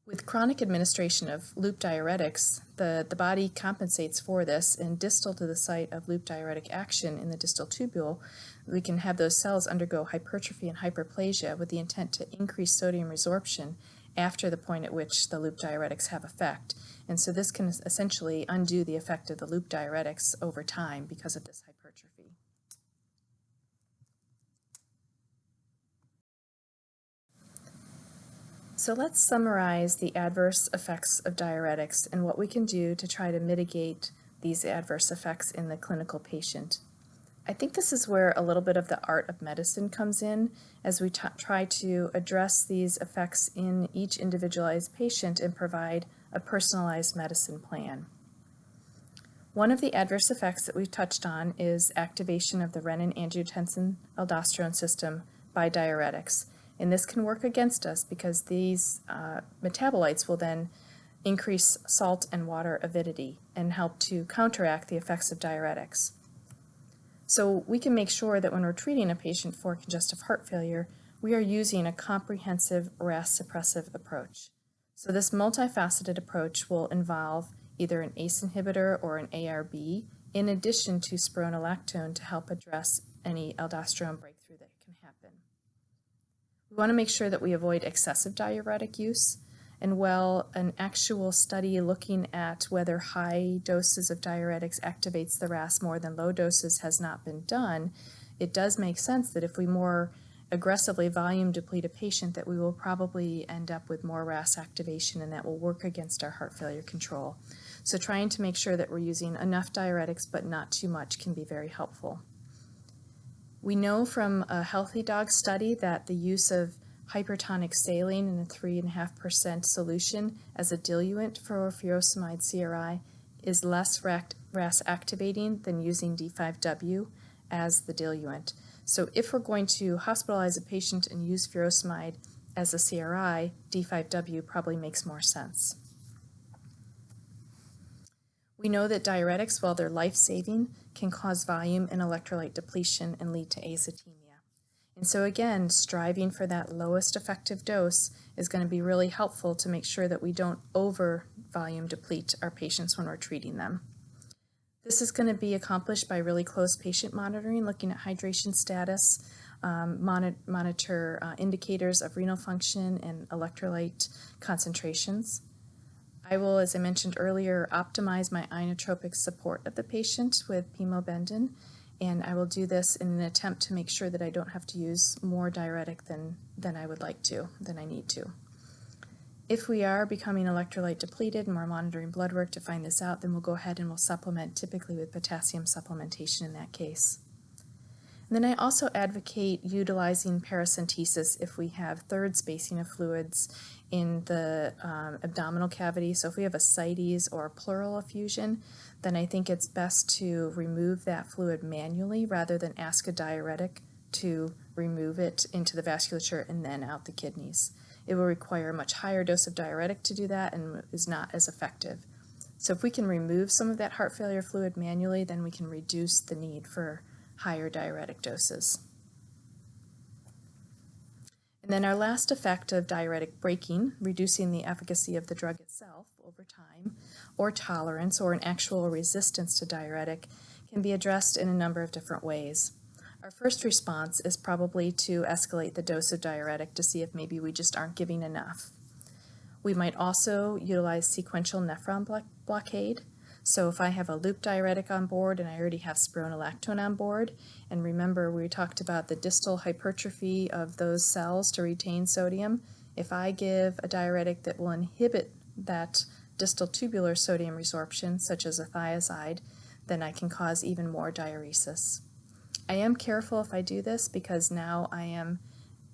With chronic administration of loop diuretics, the body compensates for this, and distal to the site of loop diuretic action in the distal tubule, we can have those cells undergo hypertrophy and hyperplasia with the intent to increase sodium resorption after the point at which the loop diuretics have effect. And so this can essentially undo the effect of the loop diuretics over time because of this hypertrophy. So let's summarize the adverse effects of diuretics and what we can do to try to mitigate these adverse effects in the clinical patient. I think this is where a little bit of the art of medicine comes in as we try to address these effects in each individualized patient and provide a personalized medicine plan. One of the adverse effects that we've touched on is activation of the renin-angiotensin-aldosterone system by diuretics. And this can work against us because these metabolites will then increase salt and water avidity and help to counteract the effects of diuretics. So we can make sure that when we're treating a patient for congestive heart failure, we are using a comprehensive RAS suppressive approach. So this multifaceted approach will involve either an ACE inhibitor or an ARB, in addition to spironolactone to help address any aldosterone breakthrough that can happen. We We want to make sure that we avoid excessive diuretic use. And while an actual study looking at whether high doses of diuretics activates the RAS more than low doses has not been done, it does make sense that if we more aggressively volume deplete a patient, that we will probably end up with more RAS activation, and that will work against our heart failure control. So trying to make sure that we're using enough diuretics but not too much can be very helpful. We know from a healthy dog study that the use of hypertonic saline in a 3.5% solution as a diluent for furosemide CRI is less RAS activating than using D5W as the diluent. So if we're going to hospitalize a patient and use furosemide as a CRI, D5W probably makes more sense. We know that diuretics, while they're life-saving, can cause volume and electrolyte depletion and lead to azotemia. And so again, striving for that lowest effective dose is going to be really helpful to make sure that we don't over-volume deplete our patients when we're treating them. This is going to be accomplished by really close patient monitoring, looking at hydration status, monitor indicators of renal function and electrolyte concentrations. I will, as I mentioned earlier, optimize my inotropic support of the patient with pemobendin, and I will do this in an attempt to make sure that I don't have to use more diuretic than I would like to, than I need to. If we are becoming electrolyte depleted and we're monitoring blood work to find this out, then we'll go ahead and we'll supplement, typically with potassium supplementation in that case. And then I also advocate utilizing paracentesis if we have third spacing of fluids in the abdominal cavity. So if we have ascites or pleural effusion, then I think it's best to remove that fluid manually rather than ask a diuretic to remove it into the vasculature and then out the kidneys. It will require a much higher dose of diuretic to do that and is not as effective. So if we can remove some of that heart failure fluid manually, then we can reduce the need for higher diuretic doses. And then our last effect of diuretic breaking, reducing the efficacy of the drug itself over time, or tolerance, or an actual resistance to diuretic, can be addressed in a number of different ways. Our first response is probably to escalate the dose of diuretic to see if maybe we just aren't giving enough. We might also utilize sequential nephron blockade. So if I have a loop diuretic on board and I already have spironolactone on board, and remember we talked about the distal hypertrophy of those cells to retain sodium, if I give a diuretic that will inhibit that distal tubular sodium resorption, such as a thiazide, then I can cause even more diuresis. I am careful if I do this because now I am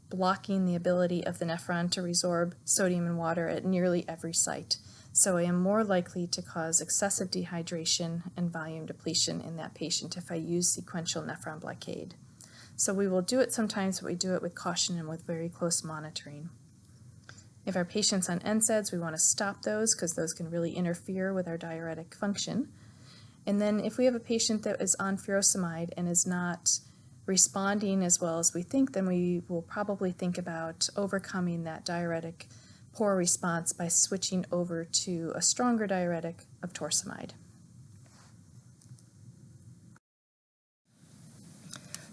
blocking the ability of the nephron to resorb sodium and water at nearly every site. So I am more likely to cause excessive dehydration and volume depletion in that patient if I use sequential nephron blockade. So we will do it sometimes, but we do it with caution and with very close monitoring. If our patient's on NSAIDs, we want to stop those because those can really interfere with our diuretic function. And then if we have a patient that is on furosemide and is not responding as well as we think, then we will probably think about overcoming that diuretic poor response by switching over to a stronger diuretic of torsemide.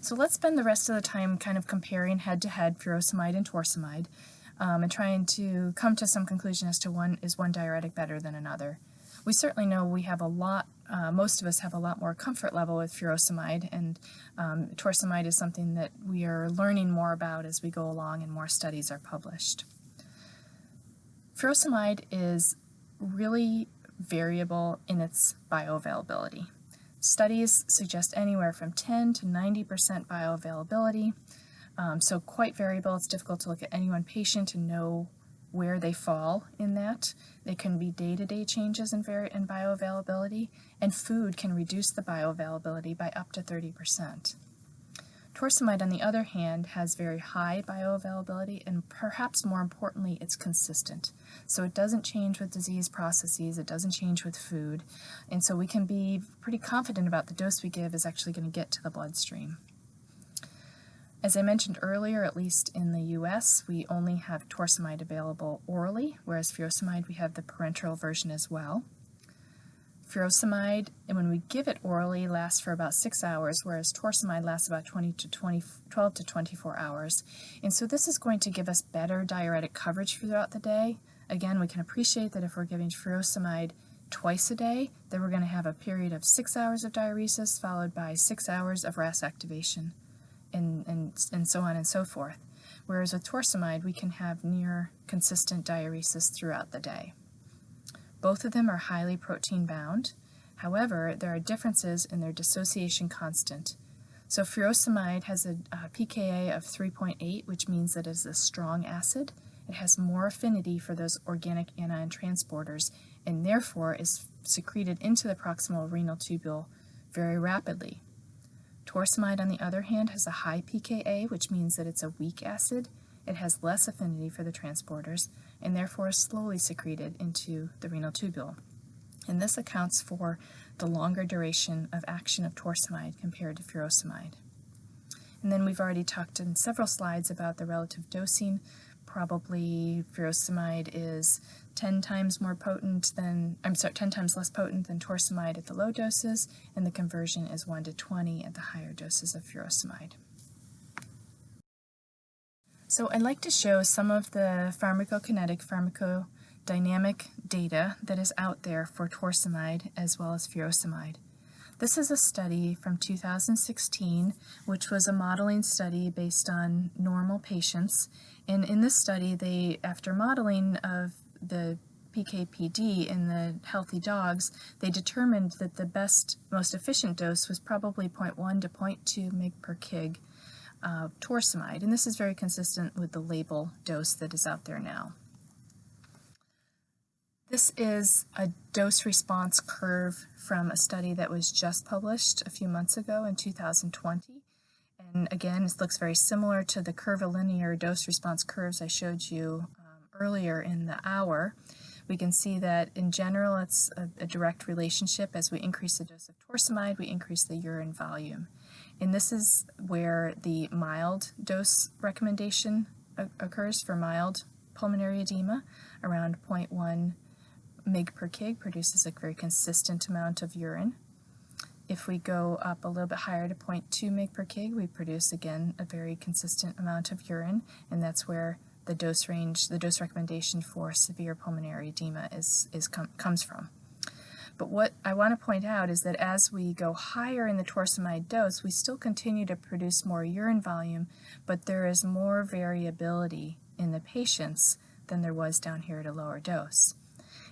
So let's spend the rest of the time kind of comparing head-to-head furosemide and torsemide and trying to come to some conclusion as to one diuretic better than another. We certainly know we have a lot, most of us have a lot more comfort level with furosemide, and torsemide is something that we are learning more about as we go along and more studies are published. Furosemide is really variable in its bioavailability. Studies suggest anywhere from 10 to 90% bioavailability, so quite variable. It's difficult to look at any one patient and know where they fall in that. They can be day-to-day changes in bioavailability, and food can reduce the bioavailability by up to 30%. Torsemide, on the other hand, has very high bioavailability, and perhaps more importantly, it's consistent. So it doesn't change with disease processes, it doesn't change with food, and so we can be pretty confident about the dose we give is actually going to get to the bloodstream. As I mentioned earlier, at least in the US, we only have torsemide available orally, whereas furosemide we have the parenteral version as well. Furosemide, and when we give it orally, lasts for about 6 hours, whereas torsemide lasts about 12 to 24 hours. And so this is going to give us better diuretic coverage throughout the day. Again, we can appreciate that if we're giving furosemide twice a day, then we're going to have a period of 6 hours of diuresis followed by 6 hours of RAS activation, and so on and so forth. Whereas with torsemide, we can have near consistent diuresis throughout the day. Both of them are highly protein bound. However, there are differences in their dissociation constant. So furosemide has a pKa of 3.8, which means that it is a strong acid. It has more affinity for those organic anion transporters and therefore is secreted into the proximal renal tubule very rapidly. Torsemide, on the other hand, has a high pKa, which means that it's a weak acid. It has less affinity for the transporters and therefore is slowly secreted into the renal tubule. And this accounts for the longer duration of action of torsemide compared to furosemide. And then we've already talked in several slides about the relative dosing. Probably furosemide is 10 times more potent than, 10 times less potent than torsemide at the low doses, and the conversion is 1 to 20 at the higher doses of furosemide. So I'd like to show some of the pharmacokinetic, pharmacodynamic data that is out there for torsemide as well as furosemide. This is a study from 2016, which was a modeling study based on normal patients. And in this study, they, after modeling of the PK/PD in the healthy dogs, they determined that the best, most efficient dose was probably 0.1 to 0.2 mg per kg torsemide, and this is very consistent with the label dose that is out there now. This is a dose response curve from a study that was just published a few months ago in 2020. And again, it looks very similar to the curvilinear dose response curves I showed you earlier in the hour. We can see that in general it's a direct relationship. As we increase the dose of torsemide, we increase the urine volume. And this is where the mild dose recommendation occurs for mild pulmonary edema. Around 0.1 mg per kg produces a very consistent amount of urine. If we go up a little bit higher to 0.2 mg per kg, we produce again a very consistent amount of urine, and that's where the dose range, the dose recommendation for severe pulmonary edema comes from. But what I want to point out is that as we go higher in the torsemide dose, we still continue to produce more urine volume, but there is more variability in the patients than there was down here at a lower dose.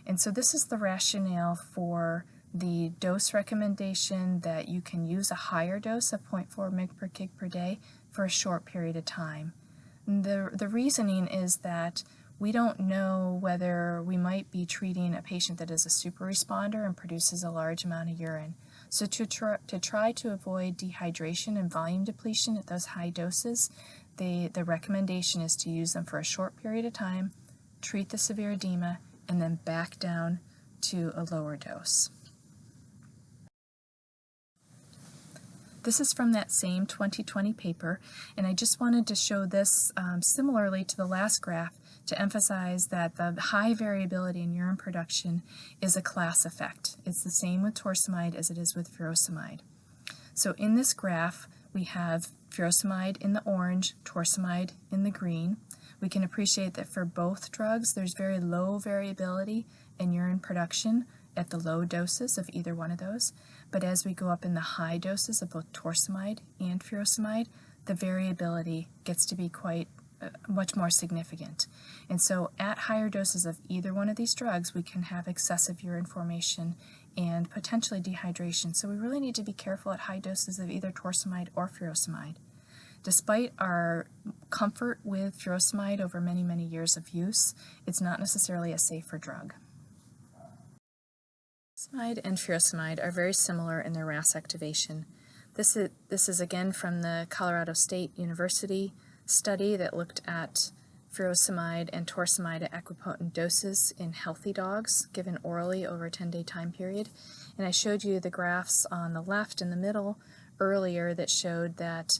And so this is the rationale for the dose recommendation that you can use a higher dose of 0.4 mg per kg per day for a short period of time. The reasoning is that we don't know whether we might be treating a patient that is a super responder and produces a large amount of urine. So to try to avoid dehydration and volume depletion at those high doses, the recommendation is to use them for a short period of time, treat the severe edema, and then back down to a lower dose. This is from that same 2020 paper, and I just wanted to show this similarly to the last graph to emphasize that the high variability in urine production is a class effect. It's the same with torsemide as it is with furosemide. So in this graph, we have furosemide in the orange, torsemide in the green. We can appreciate that for both drugs, there's very low variability in urine production at the low doses of either one of those. But as we go up in the high doses of both torsemide and furosemide, the variability gets to be quite much more significant. And so at higher doses of either one of these drugs, we can have excessive urine formation and potentially dehydration. So we really need to be careful at high doses of either torsemide or furosemide. Despite our comfort with furosemide over many, many years of use, it's not necessarily a safer drug. Torsemide and furosemide are very similar in their RAS activation. This is again from the Colorado State University study that looked at furosemide and torsemide at equipotent doses in healthy dogs given orally over a 10-day time period. And I showed you the graphs on the left and the middle earlier that showed that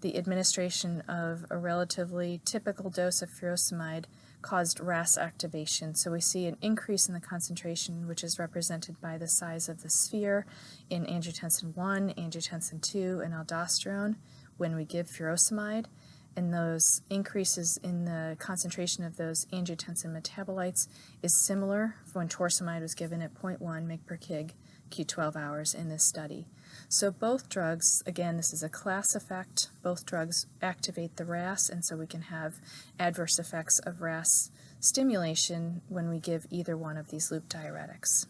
the administration of a relatively typical dose of furosemide caused RAS activation. So we see an increase in the concentration, which is represented by the size of the sphere in angiotensin 1, angiotensin 2, and aldosterone when we give furosemide. And those increases in the concentration of those angiotensin metabolites is similar when torsemide was given at 0.1 mg per kg Q12 hours in this study. So both drugs, again, this is a class effect, both drugs activate the RAS, and so we can have adverse effects of RAS stimulation when we give either one of these loop diuretics.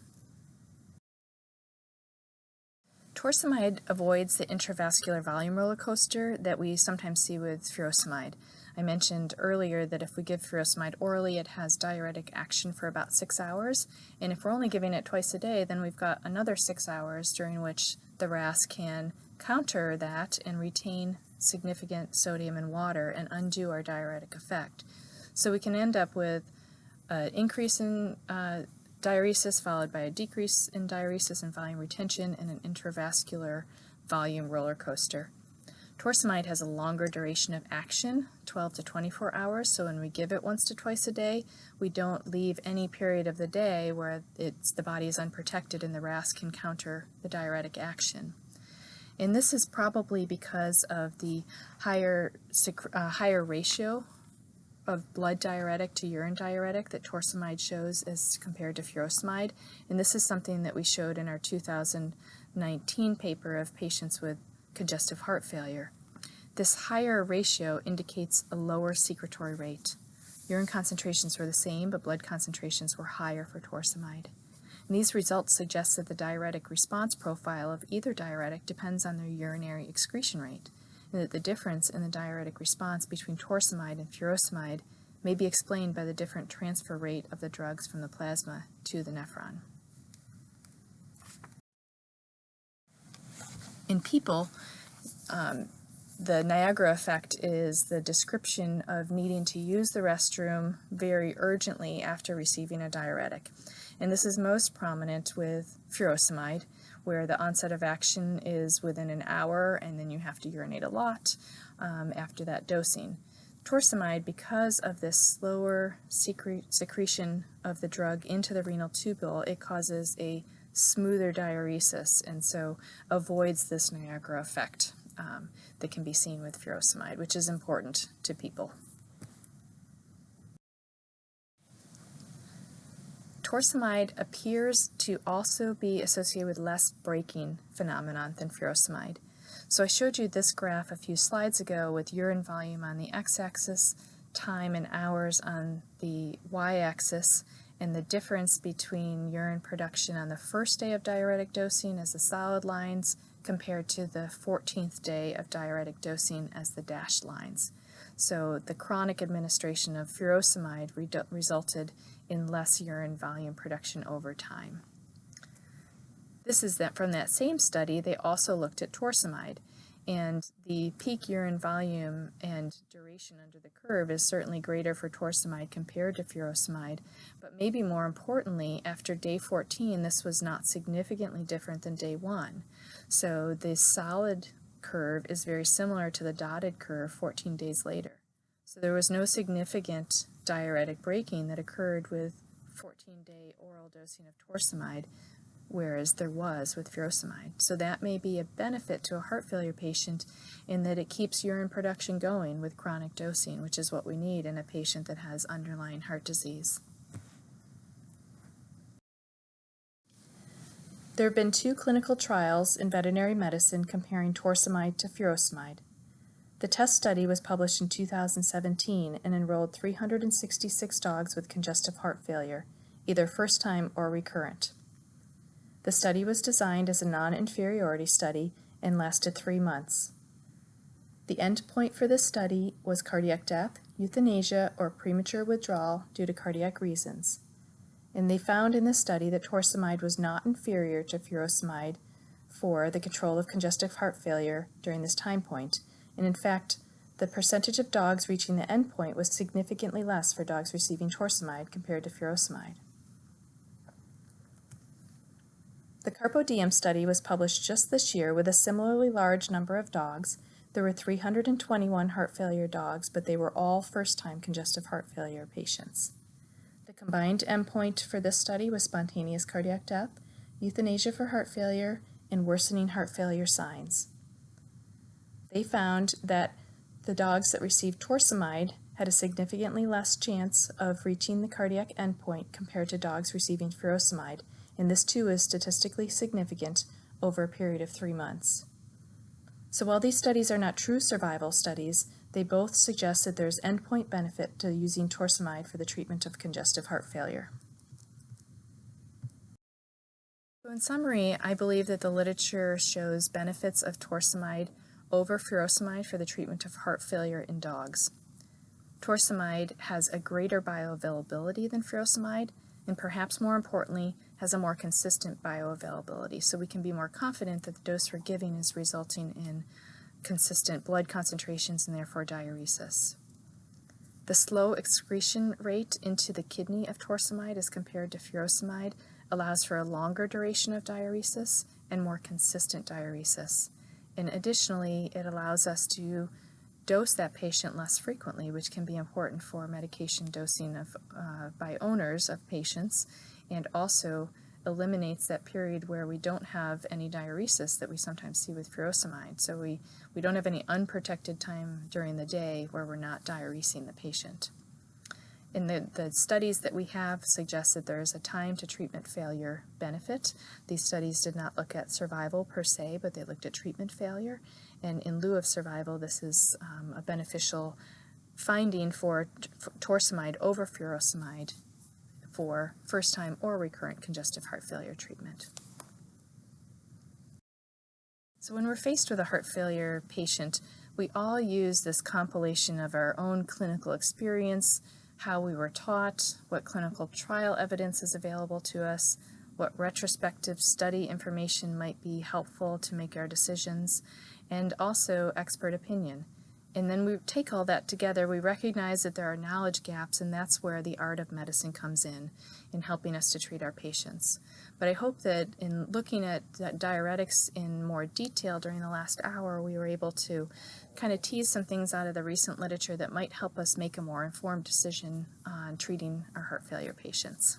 Torsemide avoids the intravascular volume roller coaster that we sometimes see with furosemide. I mentioned earlier that if we give furosemide orally, it has diuretic action for about 6 hours, and if we're only giving it twice a day, then we've got another 6 hours during which the RAS can counter that and retain significant sodium and water and undo our diuretic effect. So we can end up with an increase in diuresis followed by a decrease in diuresis and volume retention and an intravascular volume roller coaster. Torsemide has a longer duration of action, 12 to 24 hours, so when we give it once to twice a day, we don't leave any period of the day where the body is unprotected and the RAS can counter the diuretic action. And this is probably because of the higher ratio of blood diuretic to urine diuretic that torsemide shows as compared to furosemide, and this is something that we showed in our 2019 paper of patients with congestive heart failure. This higher ratio indicates a lower secretory rate. Urine concentrations were the same, but blood concentrations were higher for torsemide. And these results suggest that the diuretic response profile of either diuretic depends on their urinary excretion rate, and that the difference in the diuretic response between torsemide and furosemide may be explained by the different transfer rate of the drugs from the plasma to the nephron. In people, the Niagara effect is the description of needing to use the restroom very urgently after receiving a diuretic. And this is most prominent with furosemide, where the onset of action is within an hour and then you have to urinate a lot after that dosing. Torsemide, because of this slower secretion of the drug into the renal tubule, it causes a smoother diuresis and so avoids this Niagara effect that can be seen with furosemide, which is important to people. Torsemide appears to also be associated with less breaking phenomenon than furosemide. So I showed you this graph a few slides ago with urine volume on the x-axis, time in hours on the y-axis, and the difference between urine production on the first day of diuretic dosing as the solid lines compared to the 14th day of diuretic dosing as the dashed lines. So the chronic administration of furosemide resulted in less urine volume production over time. This is that from that same study, they also looked at torsemide, and the peak urine volume and duration under the curve is certainly greater for torsemide compared to furosemide, but maybe more importantly, after day 14, this was not significantly different than day 1. So the solid curve is very similar to the dotted curve 14 days later. So there was no significant diuretic breaking that occurred with 14-day oral dosing of torsemide, whereas there was with furosemide. So that may be a benefit to a heart failure patient in that it keeps urine production going with chronic dosing, which is what we need in a patient that has underlying heart disease. There have been 2 clinical trials in veterinary medicine comparing torsemide to furosemide. The test study was published in 2017 and enrolled 366 dogs with congestive heart failure, either first time or recurrent. The study was designed as a non-inferiority study and lasted 3 months. The endpoint for this study was cardiac death, euthanasia, or premature withdrawal due to cardiac reasons. And they found in this study that torsemide was not inferior to furosemide for the control of congestive heart failure during this time point. And in fact, the percentage of dogs reaching the endpoint was significantly less for dogs receiving torsemide compared to furosemide. The CARPODIUM study was published just this year with a similarly large number of dogs. There were 321 heart failure dogs, but they were all first-time congestive heart failure patients. The combined endpoint for this study was spontaneous cardiac death, euthanasia for heart failure, and worsening heart failure signs. They found that the dogs that received torsemide had a significantly less chance of reaching the cardiac endpoint compared to dogs receiving furosemide, and this too is statistically significant over a period of 3 months. So while these studies are not true survival studies, they both suggest that there's endpoint benefit to using torsemide for the treatment of congestive heart failure. So in summary, I believe that the literature shows benefits of torsemide over furosemide for the treatment of heart failure in dogs. Torsemide has a greater bioavailability than furosemide, and perhaps more importantly, has a more consistent bioavailability, so we can be more confident that the dose we're giving is resulting in consistent blood concentrations and therefore diuresis. The slow excretion rate into the kidney of torsemide as compared to furosemide allows for a longer duration of diuresis and more consistent diuresis. And additionally, it allows us to dose that patient less frequently, which can be important for medication dosing by owners of patients, and also eliminates that period where we don't have any diuresis that we sometimes see with furosemide. So we don't have any unprotected time during the day where we're not diuresing the patient. In the studies that we have suggest that there is a time to treatment failure benefit. These studies did not look at survival per se, but they looked at treatment failure. And in lieu of survival, this is a beneficial finding for torsemide over furosemide for first-time or recurrent congestive heart failure treatment. So when we're faced with a heart failure patient, we all use this compilation of our own clinical experience, how we were taught, what clinical trial evidence is available to us, what retrospective study information might be helpful to make our decisions, and also expert opinion. And then we take all that together, we recognize that there are knowledge gaps, and that's where the art of medicine comes in helping us to treat our patients. But I hope that in looking at diuretics in more detail during the last hour, we were able to kind of tease some things out of the recent literature that might help us make a more informed decision on treating our heart failure patients.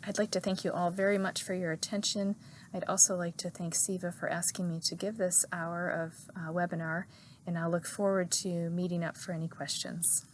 I'd like to thank you all very much for your attention. I'd also like to thank Ceva for asking me to give this hour of webinar, and I'll look forward to meeting up for any questions.